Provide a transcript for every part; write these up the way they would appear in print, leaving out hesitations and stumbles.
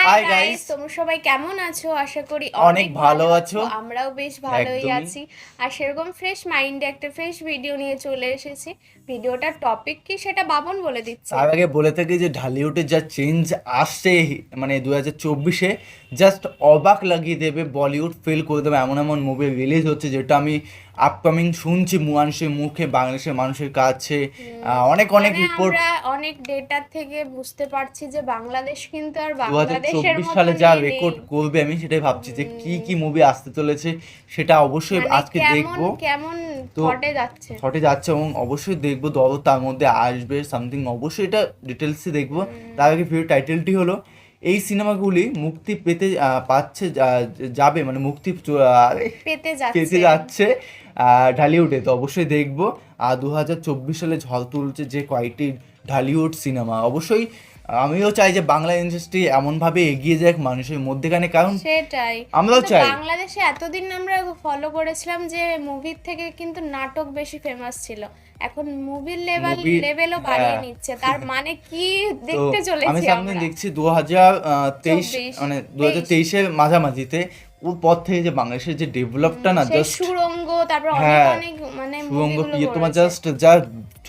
Hi guys, guys, তোমরা সবাই কেমন আছো? আশা করি অনেক ভালো আছো। আমরাও বেশ ভালোই একদমই। আছি। আর সেরকম ফ্রেশ মাইন্ডে একটা ফ্রেশ ভিডিও নিয়ে চলে এসেছি। ভিডিওটার টপিক কি সেটা বাবন বলে দিচ্ছে। তার আগে বলে থাকি যে ঢালিউডের যা চেঞ্জ আসছে, মানে 2024-এ জাস্ট অবাক লাগিয়ে দেবে, বলিউড ফেল করে দেবে। এমন এমন মুভি রিলিজ হচ্ছে যেটা আমি আপকামিং শুনছি মানুষের মুখে, বাংলাদেশের মানুষের কাছে অনেক অনেক মানে রিপোর্ট। আমরা অনেক ডেটা থেকে বুঝতে পারছি যে বাংলাদেশ কিন্তু আর দু হাজার বাংলাদেশের চব্বিশ মতো সালে যা নেই। রেকর্ড করবে আমি সেটাই ভাবছি যে কি কি মুভি আসতে চলেছে, সেটা অবশ্যই মানে আজকে কেমন দেখবো। কেমন তো থটে যাচ্ছে। শর্টে যাচ্ছে এবং অবশ্যই দেখবো, ধরো তার মধ্যে আসবে সামথিং, অবশ্যই এটা ডিটেলসে দেখবো। তার আগে ভিডিও টাইটেলটি হলো এই সিনেমাগুলি মুক্তি পেতে পাচ্ছে, যাবে মানে মুক্তি পেতে পেতে যাচ্ছে। যাচ্ছে ঢালিউডে। তো অবশ্যই দেখবো। আর 2024 সালে ঝড় তুলছে যে কয়েকটি ঢালিউড সিনেমা, অবশ্যই আমিও চাই যে বাংলা ইন্ডাস্ট্রি এমনভাবে এগিয়ে যাক মানুষের মধ্যেখানে, কারণ সেটাই। আমরাও কিন্তু চাই। বাংলাদেশে এতদিন আমরা ফলো করেছিলাম যে মুভির থেকে কিন্তু নাটক বেশি ফেমাস ছিল। এখন মুভির মুভি, লেভেলও বাড়িয়ে হ্যাঁ। নিচ্ছে। তার মানে কি তো দেখতে আমি চলেছি সামনে আমরা? দেখছি 2023, 24, মানে 23। 2023-এর মাঝামাঝিতে ওর পর থেকে যে বাংলাদেশের যে ডেভেলপটা না, সেই জাস্ট সুড়ঙ্গ, তারপর অনেক হ্যাঁ, অনেক মানে সুরঙ্গ মুভিগুলো প্রিয়তমা করেছে। জাস্ট যা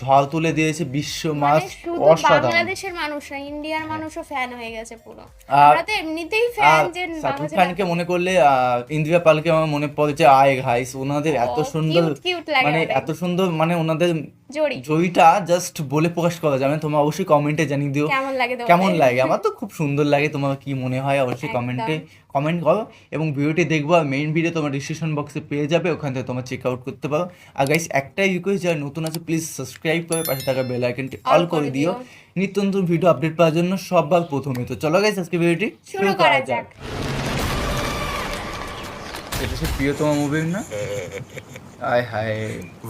ঝড় তুলে দিয়েছে বিশ্ব মানে মাস, শুধু অসাধারণ। বাংলাদেশের মানুষ না, ইন্ডিয়ার মানুষও ফ্যান হয়ে গেছে পুরো। আর আমরা তো এমনিতেই ফ্যান আর যে শাকিব বাংলাদেশে খানকে মনে করলে ইন্দিরা পালকে আমার মনে পড়ে যে আয় ঘাইস, ওনাদের ও এত সুন্দর, কিউট কিউট লাগে মানে অনেক। এত সুন্দর, মানে ওনাদের জড়ি জয়টা জাস্ট বলে প্রকাশ করা যাবে না। তোমরা অবশ্যই কমেন্টে জানিয়ে দিও কেমন লাগে কেমন তোমাদের? লাগে। আমার তো খুব সুন্দর লাগে, তোমার কি মনে হয় অবশ্যই কমেন্টে একদম। কমেন্ট করো। এবং ভিডিওটি দেখবো, আর মেইন ভিডিও তোমার ডিসক্রিপশন বক্সে পেয়ে যাবে, ওখান থেকে তোমার চেক আউট করতে পারো। আর গাইস, একটাই রিকোয়েস্ট, যারা নতুন আছে প্লিজ সাবস্ক্রাইব করে পাশে থাকা বেল আইকনটি অল করে দিও, নিত্য নতুন ভিডিও আপডেট পাওয়ার জন্য সবার প্রথমে। তো চলো গাইস, আজকে ভিডিওটি শুরু করা যাক। এটা সে প্রিয়তমা মুভি না? আয় হায়,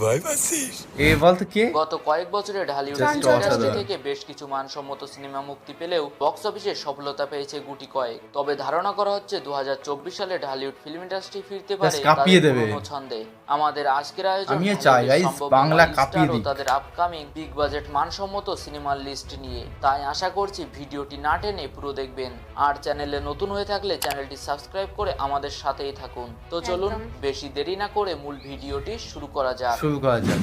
ভাই বাসিস এ বলতো কে? গত কয়েক বছরে ঢালিউড Just ইন্ডাস্ট্রি অসাধারণ। থেকে বেশ কিছু মানসম্মত সিনেমা মুক্তি পেলেও বক্স অফিসে সফলতা পেয়েছে গুটি কয়েক। তবে ধারণা করা হচ্ছে 2024 সালে ঢালিউড ফিল্ম ইন্ডাস্ট্রি ফিরতে পারে Just কাঁপিয়ে তাদের দেবে। পুরনো ছন্দে। আমাদের আজকের আয়োজন আমিও চাই ঢালিউডের guys, সম্ভাব্য বাংলা নয় কাঁপিয়ে স্টার ও দিক। তাদের আপকামিং বিগ বাজেট মানসম্মত সিনেমার লিস্ট নিয়ে। তাই আশা করছি ভিডিওটি না টেনে পুরো দেখবেন। আর চ্যানেলে নতুন হয়ে থাকলে চ্যানেলটি সাবস্ক্রাইব করে আমাদের সাথেই থাকুন। তো চলুন বেশি দেরি না করে মূল ভিডিওটি শুরু করা যাক। শুরু করা যাক।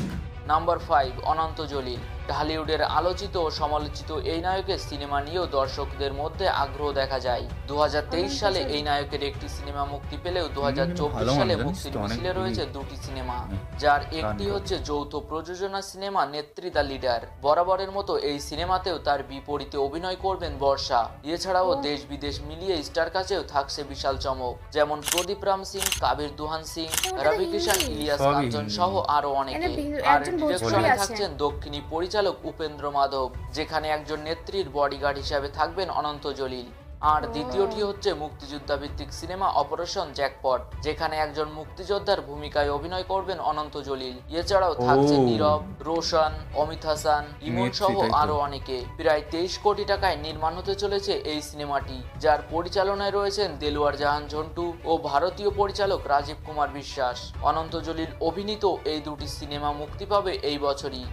নাম্বার 5, অনন্ত জলিল। ঢালিউডের আলোচিত ও সমালোচিত এই নায়কের সিনেমা নিয়েও দর্শকদের মধ্যে আগ্রহ দেখা যায়। 2023 সালে এই নায়কের একটি সিনেমা মুক্তি পেলেও 2024 সালে মুক্তির মিছিলে রয়েছে দুটি সিনেমা, যার একটি হচ্ছে যৌথ প্রযোজনা সিনেমা নেত্রী দ্য লিডার। বরাবরের মতো এই সিনেমাতেও তার বিপরীতে অভিনয় করবেন বর্ষা। এছাড়াও দেশ বিদেশ মিলিয়ে স্টার কাছেও থাকছে বিশাল চমক, যেমন প্রদীপ রাম সিং, কাবির দুহান সিং, রবি কিষান, ইলিয়াস সবই কাঞ্চন সহ আরো অনেকে। আর একজন ডিরেকশনে ভোজপুরি আছে। থাকছেন দক্ষিণী পরিচালক উপেন্দ্র মাধব, যেখানে একজন নেত্রীর বডিগার্ড হিসাবে থাকবেন অনন্ত জলিল। আর দ্বিতীয়টি হচ্ছে মুক্তিযোদ্ধা ভিত্তিক সিনেমা অপারেশন জ্যাকপট, যেখানে একজন মুক্তিযোদ্ধার ভূমিকায় অভিনয় করবেন অনন্ত জলিল। এছাড়াও থাকছে নীরব, রোশন, অমিত হাসান, ইমন সহ নেত্রী, তাই তো। আরো অনেকে। প্রায় 23 কোটি টাকায় নির্মাণ হতে চলেছে এই সিনেমাটি, যার পরিচালনায় রয়েছেন দেলোয়ার জাহান ঝন্টু ও ভারতীয় পরিচালক রাজীব কুমার বিশ্বাস। অনন্ত জলিল অভিনীত এই দুটি সিনেমা মুক্তি পাবে এই বছরই।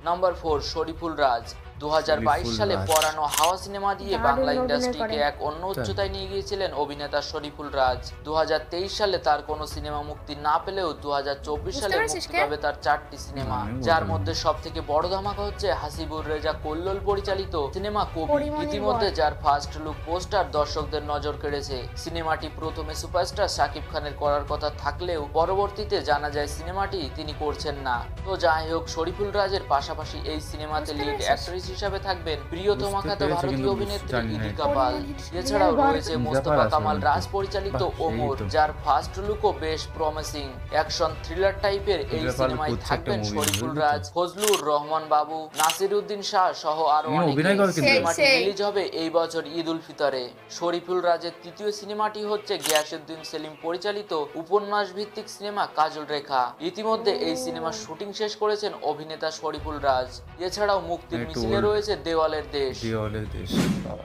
নাম্বার 4, শরীফুল রাজ। 2022 সালে পরানো হাওয়া সিনেমা দিয়ে দারুণ বাংলা অভিনয় ইন্ডাস্ট্রিকে করেন। এক অন্য উচ্চতায় নিয়ে গিয়েছিলেন অভিনেতা শরীফুল রাজ। 2023 সালে তার কোনো সিনেমা মুক্তি না পেলেও 2024 সালে পারছিস মুক্তি কে? পাবে তার 4টি সিনেমা, যার মধ্যে সব থেকে বড় ধামাকা হচ্ছে হাসিবুর রেজা কল্লোল পরিচালিত সিনেমা কবি। পরিমণির ইতিমধ্যে বর। যার ফার্স্ট লুক পোস্টার দর্শকদের নজর কেড়েছে। সিনেমাটি প্রথমে সুপারস্টার শাকিব খানের করার কথা থাকলেও পরবর্তীতে জানা যায় সিনেমাটি তিনি করছেন না। তো যাই হোক, শরীফুল রাজের পাশাপাশি এই সিনেমাতে লিড অ্যাক্ট্রেস হিসেবে থাকবেন প্রিয়তমা খ্যাত ভারতীয় অভিনেত্রী ইদিকা পাল। এছাড়াও রয়েছে মোস্তফা কামাল রাজ পরিচালিত ওমর, যার ফার্স্ট লুকও বেশ প্রমিসিং। অ্যাকশন থ্রিলার টাইপের এই সিনেমায় থাকবেন শরীফুল রাজ, ফজলুর রহমান বাবু, নাসিরউদ্দিন শাহ সহ আরো অনেকে। সিনেমাটি রিলিজ হবে এই বছর ঈদ উল ফিতরে। শরীফুল রাজের তৃতীয় সিনেমাটি হচ্ছে গিয়াসউদ্দিন সেলিম পরিচালিত উপন্যাস ভিত্তিক সিনেমা কাজল রেখা। ইতিমধ্যে এই সিনেমার শুটিং শেষ করেছেন অভিনেতা শরীফুল রাজ। এছাড়াও মুক্তির মিছিলে মিছিলে রয়েছে দেওয়ালের দেশ। দেওয়ালের দেশ।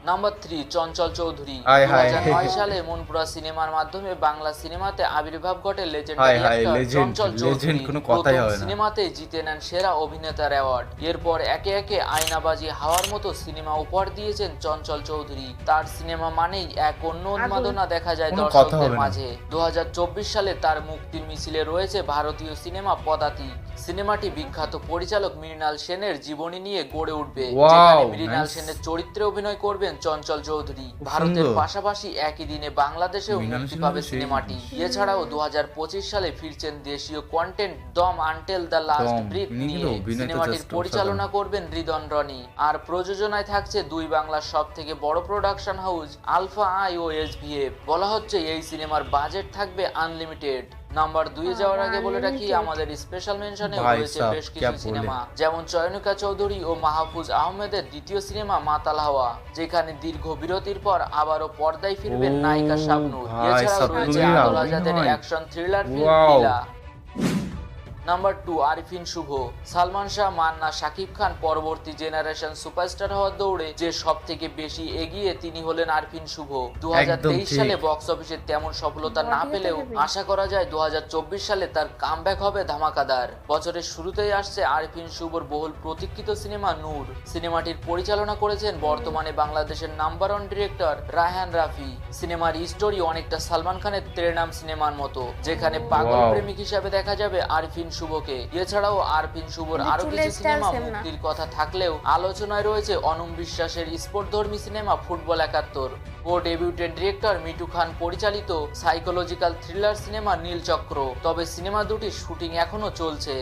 নাম্বার 3 চঞ্চল চৌধুরী। হায় হায়। 2009 সালে মনপুরা সিনেমার মাধ্যমে বাংলা সিনেমাতে আবির্ভাব ঘটে হায় লেজেন্ডারি হায়, actor legend, Chanchal Chowdhury. legend, কোনো কথাই প্রথম হবে না। সিনেমাতে জিতে নেন সেরা অভিনেতার অ্যাওয়ার্ড। এরপর একে একে আয়নাবাজি হাওয়ার মতো সিনেমা উপহার দিয়েছেন চঞ্চল চৌধুরী। তার সিনেমা মানেই এক অন্য উন্মাদনা দেখা যায় কোনো কথা দর্শকদের হবে না। মাঝে। 2024 সালে তার মুক্তির মিছিলে রয়েছে ভারতীয় সিনেমা পদাতিক। সিনেমাটি বিখ্যাত পরিচালক মৃণাল সেনের জীবনী নিয়ে গড়ে উঠবে, Wow, যেখানে মৃণাল nice. সেনের চরিত্রে অভিনয় করবেন চঞ্চল চৌধুরী। ভারতের সুন্দর। পাশাপাশি একই দিনে বাংলাদেশেও মৃণাল মুক্তি সেনের পাবে সেই- সিনেমাটি। এছাড়াও 2025 সালে ফিরছেন দেশীয় কন্টেন্ট দম আনটেল দ্য লাস্ট দম, ব্রিথ ইনি নিয়ে। কিন্তু অভিনয় তো সিনেমাটির just পরিচালনা করবেন হৃদন রনি। আর প্রযোজনায় থাকছে দুই বাংলার সব থেকে বড় প্রোডাকশন হাউস আলফা আই ও SVF। বলা হচ্ছে এই সিনেমার বাজেট থাকবে আনলিমিটেড। নাম্বার 2 এ যাওয়ার আগে বলে রাখি Unlimited। আমাদের স্পেশাল মেনশনে ভাই রয়েছে সাব, বেশ ক্যা কিছু বলে। সিনেমা, যেমন চয়নিকা চৌধুরী ও মাহফুজ আহমেদের দ্বিতীয় সিনেমা মাতাল হাওয়া, যেখানে দীর্ঘ বিরতির পর আবারও পর্দায় ফিরবেন ও নায়িকা শাবনূর। ভাই, এছাড়াও রয়েছে শাবনূরের আদল আজাদের অভিনয়। Action thriller film Wow। লীলা। নাম্বার 2 আরিফিন শুভ। সালমান শাহ, মান্না, শাকিব খান পরবর্তী জেনারেশন সুপারস্টার হওয়ার দৌড়ে যে সব থেকে বেশি এগিয়ে তিনি হলেন আরিফিন শুভ। 2023 ঠিক। সালে বক্স অফিসে তেমন সফলতা না পেলেও আশা করা যায় 2024 সালে তার কামব্যাক হবে ধামাকাদার। বছরের শুরুতেই আসছে আরিফিন শুভর বহুল প্রতীক্ষিত সিনেমা নূর। সিনেমাটির পরিচালনা করেছেন বর্তমানে বাংলাদেশের নাম্বার 1 ডিরেক্টর রায়হান রাফি। সিনেমার স্টোরি অনেকটা সালমান খানের তেরে নাম সিনেমার মতো, যেখানে পাগল Wow। প্রেমিক হিসাবে দেখা যাবে আরিফিন শুভকে। এছাড়াও আরিফিন শুভর আরো চুলের কিছু style সিনেমা same না। মুক্তির কথা থাকলেও আলোচনায় রয়েছে অনম বিশ্বাসের স্পোর্টধর্মী সিনেমা ফুটবল 71 ও ডেবিউটেড ডিরেক্টর মিঠু খান পরিচালিত সাইকোলজিক্যাল থ্রিলার সিনেমা নীলচক্র। তবে সিনেমা দুটির শুটিং এখনো চলছে।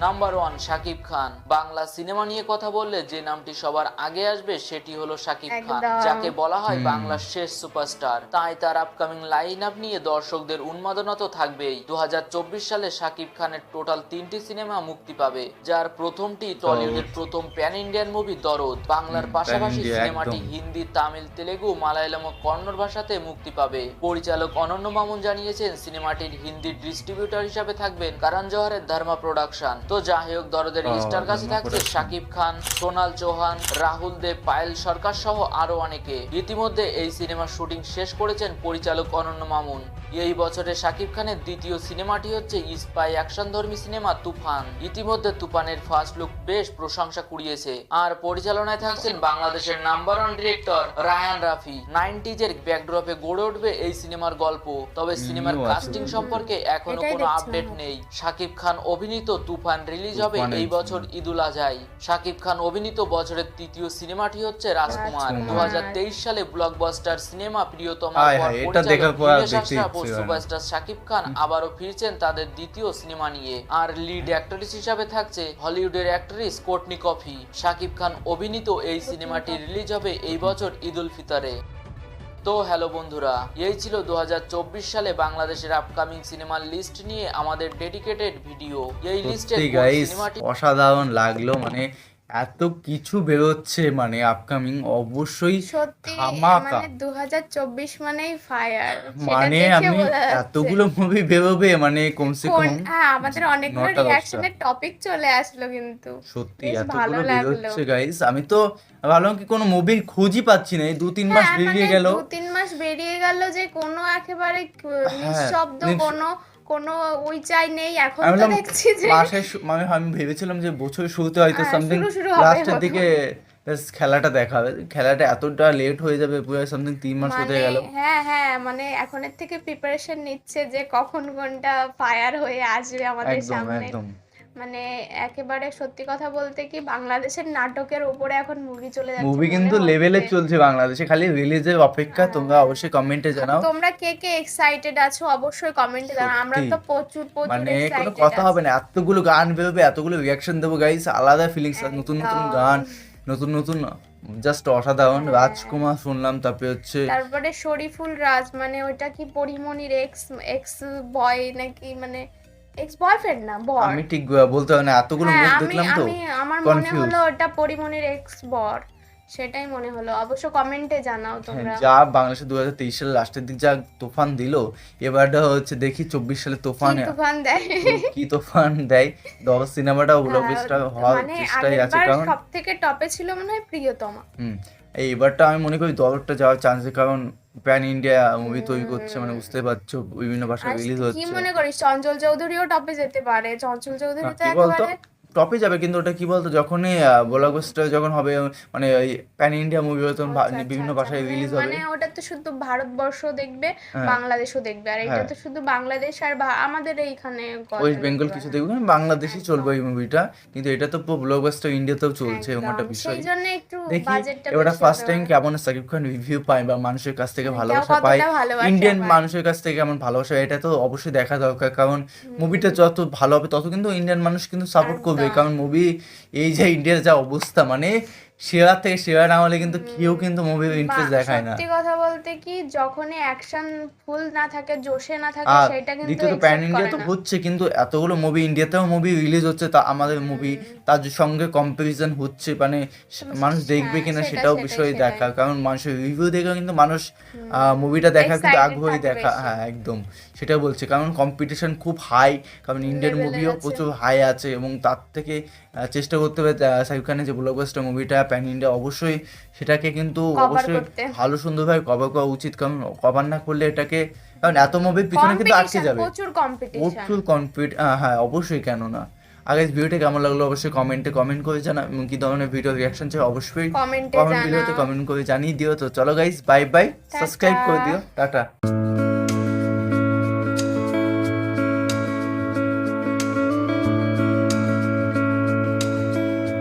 নাম্বার 1 শাকিব খান। বাংলা সিনেমা নিয়ে কথা বললে যে নামটি সবার আগে আসবে সেটি হলো শাকিব খান, একদম। যাকে বলা হয় বাংলার শেষ সুপারস্টার। তাই তার আপকামিং লাইন আপ নিয়ে দর্শকদের উন্মাদনা তো থাকবেই। 2024 সালে শাকিব খানের টোটাল 3টি সিনেমা মুক্তি পাবে, যার প্রথমটি টলিউডের প্রথম প্যান ইন্ডিয়ান মুভি দরদ। বাংলার পাশাপাশি India, সিনেমাটি একদম। হিন্দি, তামিল, তেলেগু, মালায়ালাম ও কন্নড় ভাষাতে মুক্তি পাবে। পরিচালক অনন্য মামুন জানিয়েছেন সিনেমাটির হিন্দি ডিস্ট্রিবিউটর হিসাবে থাকবেন কারণ জোহরের ধর্মা প্রোডাকশন। তো যাই হোক, দরদের স্টার কাছে ধর্মা থাকছে production। শাকিব খান, সোনাল চৌহান, রাহুল দেব, পায়েল সরকার সহ আরো অনেকে। ইতিমধ্যে এই সিনেমার শুটিং শেষ করেছেন পরিচালক অনন্য মামুন। এই বছরে শাকিব খানের দ্বিতীয় সিনেমাটি হচ্ছে স্পাই অ্যাকশন ধর্মী সিনেমা তুফান। ইতিমধ্যে তুফানের ফার্স্ট লুক বেশ প্রশংসা কুড়িয়েছে। আর পরিচালনায় থাকছেন বাংলাদেশের number 1 director Raihan Rafi. 90s এর ব্যাকড্রপে গড়ে উঠবে এই সিনেমার গল্প। তবে সিনেমার আছে। কাস্টিং সম্পর্কে এখনো এটাই কোনো দেখছিলাম। আপডেট নেই। শাকিব খান অভিনীত তুফান রিলিজ হবে তুফানের এই বছর ঈদুল আজহায়। শাকিব খান অভিনীত বছরের তৃতীয় সিনেমাটি হচ্ছে রাজকুমার। রাজকুমার। 2023 সালে ব্লকবাস্টার সিনেমা প্রিয়তমা হায় পর হায়, এটা পরিচালক দেখার পর আর নীলেশ দেখতে আশরাফ ও ইচ্ছে করে না। সুপারস্টার শাকিব খান আবারও ফিরছেন তাদের দ্বিতীয় সিনেমা নিয়ে। আর লিড অ্যাক্ট্রেস হিসাবে থাকছে হলিউডের actress Courtney coffee. Shakib Khan অভিনীত এই সিনেমাটি রিলিজ হবে এই বছর ঈদুল ফিতরে। তো হ্যালো বন্ধুরা, এই ছিল 2024 সালে বাংলাদেশের আপকামিং সিনেমার লিস্ট নিয়ে আমাদের ডেডিকেটেড ভিডিও। এই লিস্টে সত্যি গাইস অসাধারণ লাগলো, মানে এত কিছু বেরোচ্ছে, মানে আপকামিং অবশ্যই সত্যি ধামাকা। মানে 2024 মানেই ফায়ার। মানে আমি এতগুলো মুভি বেরোবে মানে কমসে কম হ্যাঁ, আমাদের অনেকগুলো 9টা 10টা। রিঅ্যাকশনের টপিক চলে আসলো কিন্তু সত্যি বেশ ভালো এতগুলো লাগলো। বেরোচ্ছে গাইস। আমি তো ভাবলাম কি কোনো মুভির খোঁজই পাচ্ছি না, এই 2-3 মাস হ্যাঁ, বেরিয়ে মানে গেল। 2-3 মাস বেরিয়ে গেল যে কোনো একেবারে নিঃশব্দ কোনো উইচাই নেই। এখন আমি তো বললাম দেখছি যে মানে আমি ভেবেছিলাম যে বছরের শুরুতে হয়তো হ্যাঁ, সামথিং শুরু হবে লাস্টের হয়তো। দিকে just খেলাটা দেখাবে। খেলাটা এতটা লেট হয়ে যাবে, পুরো সামথিং 3 মাস হতে মানে গেল। হ্যাঁ মানে এখনের থেকে প্রিপারেশন নিচ্ছে যে কখন কোনটা ফায়ার হয়ে আসবে আমাদের একদম সামনে। একদম মানে একেবারে সত্যি কথা বলতে কি বাংলাদেশের নাটকের উপরে এখন মুভি চলে যাচ্ছে মুভি মনে কিন্তু হচ্ছে। লেভেলে চলছে বাংলাদেশে, খালি রিলিজের অপেক্ষা। তোমরা অবশ্যই কমেন্টে জানাও, তোমরা কে কে এক্সাইটেড আছো অবশ্যই কমেন্টে জানাও। আমরা তো প্রচুর মানে কোনো এক্সাইটেড কথা হবে না। এতগুলো গান বেরোবে, এতগুলো রিয়াকশন দেবো গাইস, আলাদা ফিলিংস, নতুন নতুন গান, নতুন নতুন, জাস্ট অসাধারণ। রাজকুমার শুনলাম, তারপরে হচ্ছে তারপরে শরীফুল রাজ, মানে ওইটা কি পরিমণির এক্স বয় নাকি, মানে এক্স বয়ফ্রেন্ড না বর। আমি ঠিক বলতে পারি না, এতগুলো হ্যাঁ, মুখ আমি দেখলাম তো আমি আমার মনে কনফিউজ। হলো ওটা পরিমণির এক্স বর। সেটাই মনে হলো। অবশ্য কমেন্টে জানাও তোমরা। যা বাংলাদেশে 2023 সালের লাস্টের দিক যা তুফান দিল, এবারটা হচ্ছে দেখি 24 সালে তুফান কি তুফান দেয়। কি তুফান দেয়। দশ সিনেমাটাও ব্লকবাস্টার হওয়ার মানে চেষ্টাই আছে, আগেরবার কারণ সব থেকে টপে ছিল মনে হয় প্রিয়তমা। এইবারটা আমি মনে করি দলটা যাওয়ার চান্স, কারণ প্যান ইন্ডিয়া মুভি তৈরি করছে, মানে বুঝতে পারছো বিভিন্ন ভাষায় আর রিলিজ কি হচ্ছে। মনে করিস চঞ্চল চৌধুরীও টপে যেতে পারে? চঞ্চল চৌধুরী তো কি বলতো, একেবারে টপে যাবে, কিন্তু ওটা কি বলতো যখনই ব্লকবাস্টার যখন হবে, মানে ওই প্যান ইন্ডিয়া মুভি হবে তখন বিভিন্ন ভাষায় রিলিজ হবে। মানে ওটা তো শুধু ভারতবর্ষ দেখবে, হ্যাঁ। বাংলাদেশও দেখবে, আর এটা হ্যাঁ। তো শুধু বাংলাদেশ আর আমাদের এইখানে ওয়েস্ট বেঙ্গল কিছু দেখবে, বাংলাদেশই চলবে এই মুভিটা, কিন্তু এটা তো ব্লকবাস্টার ইন্ডিয়াতেও চলছে, এমন একটা বিষয়। সেই জন্য একটু দেখি বাজেটটা এবার বেশি ফার্স্ট হতে টাইম পারে। কেমন সাকিব খান রিভিউ পায় বা মানুষের কাছ থেকে কেউ ভালোবাসা কতটা পায়, ভালোবাসা ইন্ডিয়ান পায়। মানুষের কাছ থেকে কেমন ভালোবাসা, এটা তো অবশ্যই দেখা দরকার, কারণ মুভিটা যত ভালো হবে তত কিন্তু ইন্ডিয়ান মানুষ কিন্তু সাপোর্ট করবে, একদম। কারণ মুভি এই যে ইন্ডিয়ার যা অবস্থা, মানে সেরা থেকে সেরা না হলে কিন্তু কেউ কিন্তু মুভির ইন্টারেস্ট দেখায় না। সত্যি কথা বলতে কি, যখনই অ্যাকশন ফুল না থাকে, জোশে না থাকে, আর সেটা কিন্তু দ্বিতীয়ত প্যান accept ইন্ডিয়া করে তো না। হচ্ছে, কিন্তু এতগুলো মুভি ইন্ডিয়াতেও মুভি রিলিজ হচ্ছে, তা আমাদের মুভি তার সঙ্গে কম্পারিজন হচ্ছে, মানে মানুষ দেখবে হ্যাঁ, কিনা সেটাই, সেটাও সেটাই, বিষয় সেটাই। দেখা, কারণ মানুষের রিভিউ দেখে কিন্তু মানুষ মুভিটা দেখার কিন্তু Excited আগ্রহী থাকে দেখা, বেশি। হ্যাঁ একদম সেটা বলছে, কারণ কম্পিটিশন খুব হাই, কারণ ইন্ডিয়ান Level এর মুভিও আছে। প্রচুর হাই আছে, এবং তার থেকে চেষ্টা করতে হবে শাকিব খানের যে ব্লকবাস্টার মুভিটা প্যান ইন্ডিয়া, অবশ্যই সেটাকে কিন্তু Cover অবশ্যই করতে। ভালো সুন্দরভাবে কভার করা উচিত, কারণ কভার না করলে এটাকে, কারণ এত মুভির পিছনে কিন্তু আটকে Competition, যাবে, প্রচুর কম্পিটিশন। প্রচুর হ্যাঁ অবশ্যই, কেন না। আগে ভিডিওটা কেমন লাগলো অবশ্যই কমেন্ট করে জানা, এবং কি ধরনের ভিডিও রিয়াকশন চাই অবশ্যই কমেন্টে কমেন্ট জানাও। ভিডিওতে কমেন্ট করে জানিয়ে দিও। তো চলো গাইস, বাই বাই, সাবস্ক্রাইব করে টাটা। দিও, টাটা।